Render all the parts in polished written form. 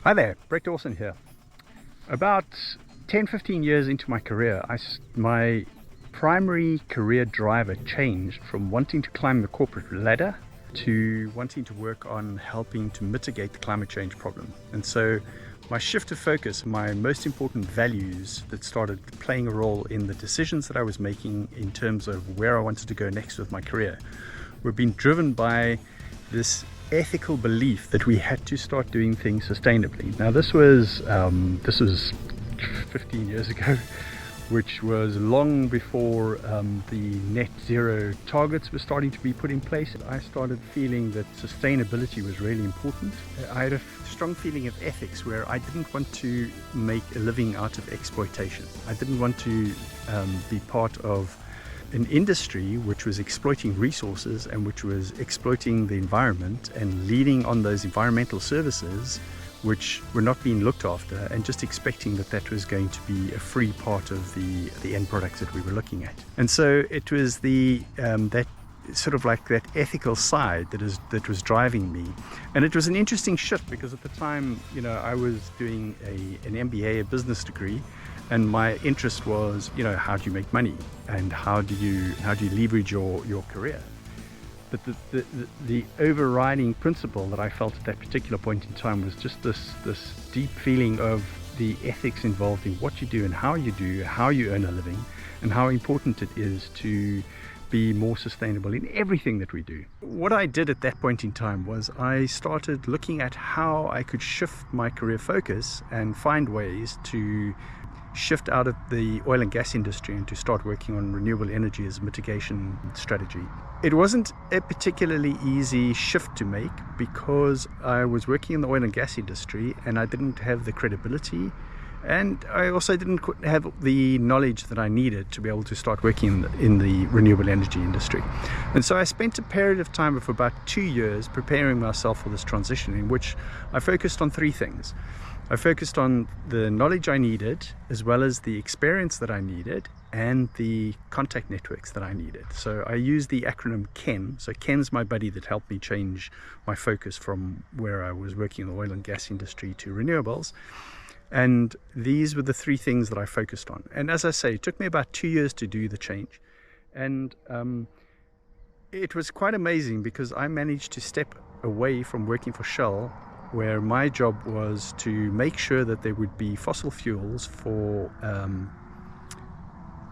Hi there, Brett Dawson here. About 10-15 years into my career, my primary career driver changed from wanting to climb the corporate ladder to wanting to work on helping to mitigate the climate change problem. And so my shift of focus, my most important values that started playing a role in the decisions that I was making in terms of where I wanted to go next with my career, were being driven by this ethical belief that we had to start doing things sustainably. Now this was 15 years ago, which was long before the net zero targets were starting to be put in place. I started feeling that sustainability was really important. I had a strong feeling of ethics where I didn't want to make a living out of exploitation. I didn't want to be part of an industry which was exploiting resources and which was exploiting the environment and leading on those environmental services which were not being looked after, and just expecting that that was going to be a free part of the end products that we were looking at. And so it was that sort of like that ethical side that was driving me. And it was an interesting shift because at the time, I was doing an MBA, a business degree, and my interest was, how do you make money and how do you leverage your career? But the overriding principle that I felt at that particular point in time was just this deep feeling of the ethics involved in what you do and how you earn a living, and how important it is to be more sustainable in everything that we do. What I did at that point in time was I started looking at how I could shift my career focus and find ways to shift out of the oil and gas industry and to start working on renewable energy as a mitigation strategy. It wasn't a particularly easy shift to make because I was working in the oil and gas industry and I didn't have the credibility, and I also didn't have the knowledge that I needed to be able to start working in the renewable energy industry. And so I spent a period of time of about 2 years preparing myself for this transition, in which I focused on three things. I focused on the knowledge I needed, as well as the experience that I needed, and the contact networks that I needed. So I used the acronym KEN. So KEN's my buddy that helped me change my focus from where I was working in the oil and gas industry to renewables. And these were the three things that I focused on. And as I say, it took me about 2 years to do the change. And it was quite amazing because I managed to step away from working for Shell, where my job was to make sure that there would be fossil fuels for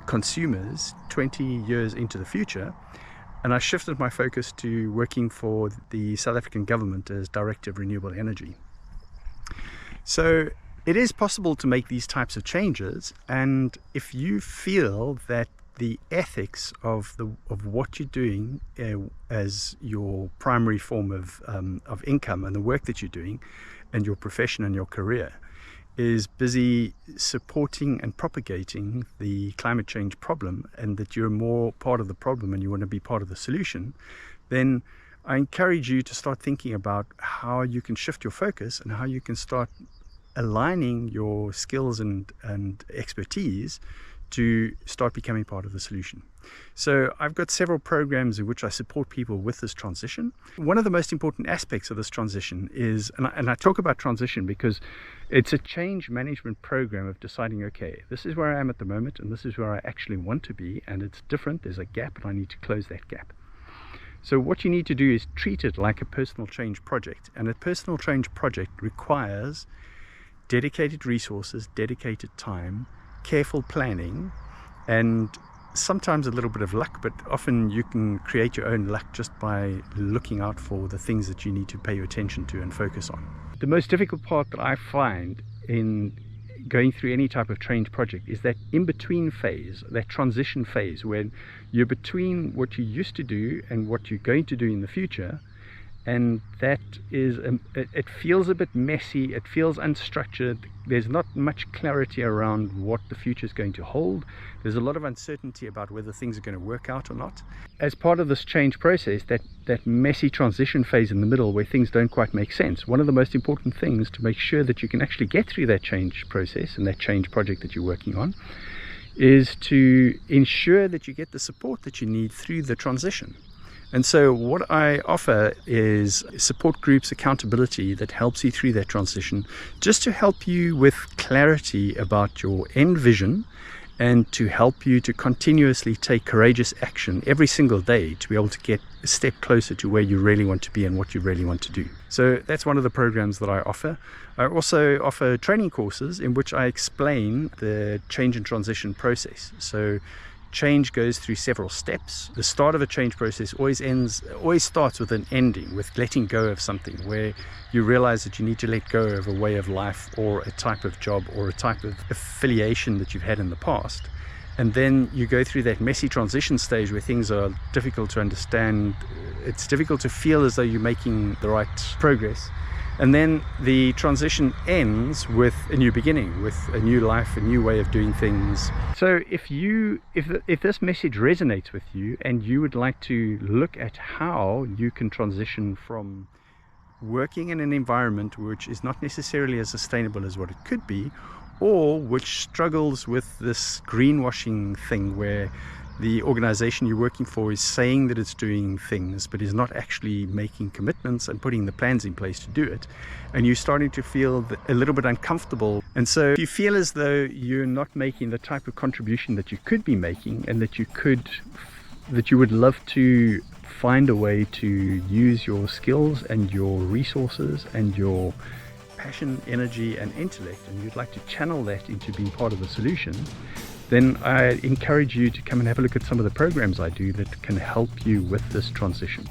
consumers 20 years into the future. And I shifted my focus to working for the South African government as Director of Renewable Energy. So it is possible to make these types of changes, and if you feel that the ethics of what you're doing as your primary form of income, and the work that you're doing and your profession and your career is busy supporting and propagating the climate change problem, and that you're more part of the problem and you want to be part of the solution, then I encourage you to start thinking about how you can shift your focus and how you can start aligning your skills and expertise to start becoming part of the solution. So I've got several programs in which I support people with this transition. One of the most important aspects of this transition is, and I talk about transition because it's a change management program of deciding, okay, this is where I am at the moment and this is where I actually want to be, and it's different, there's a gap and I need to close that gap. So what you need to do is treat it like a personal change project, and a personal change project requires dedicated resources, dedicated time, careful planning, and sometimes a little bit of luck, but often you can create your own luck just by looking out for the things that you need to pay your attention to and focus on. The most difficult part that I find in going through any type of change project is that in-between phase, that transition phase, when you're between what you used to do and what you're going to do in the future. And that is, it feels a bit messy, it feels unstructured, there's not much clarity around what the future is going to hold. There's a lot of uncertainty about whether things are going to work out or not. As part of this change process, that messy transition phase in the middle where things don't quite make sense, one of the most important things to make sure that you can actually get through that change process and that change project that you're working on is to ensure that you get the support that you need through the transition. And so what I offer is support groups, accountability that helps you through that transition, just to help you with clarity about your end vision and to help you to continuously take courageous action every single day to be able to get a step closer to where you really want to be and what you really want to do. So that's one of the programs that I offer. I also offer training courses in which I explain the change and transition process. So change goes through several steps. The start of a change process always starts with an ending, with letting go of something, where you realize that you need to let go of a way of life or a type of job or a type of affiliation that you've had in the past. And then you go through that messy transition stage where things are difficult to understand. It's difficult to feel as though you're making the right progress. And then the transition ends with a new beginning, with a new life, a new way of doing things. So if this message resonates with you and you would like to look at how you can transition from working in an environment which is not necessarily as sustainable as what it could be, or which struggles with this greenwashing thing where the organization you're working for is saying that it's doing things but is not actually making commitments and putting the plans in place to do it, and you're starting to feel a little bit uncomfortable, and so you feel as though you're not making the type of contribution that you could be making, and that you would love to find a way to use your skills and your resources and your passion, energy and intellect, and you'd like to channel that into being part of the solution, then I encourage you to come and have a look at some of the programs I do that can help you with this transition.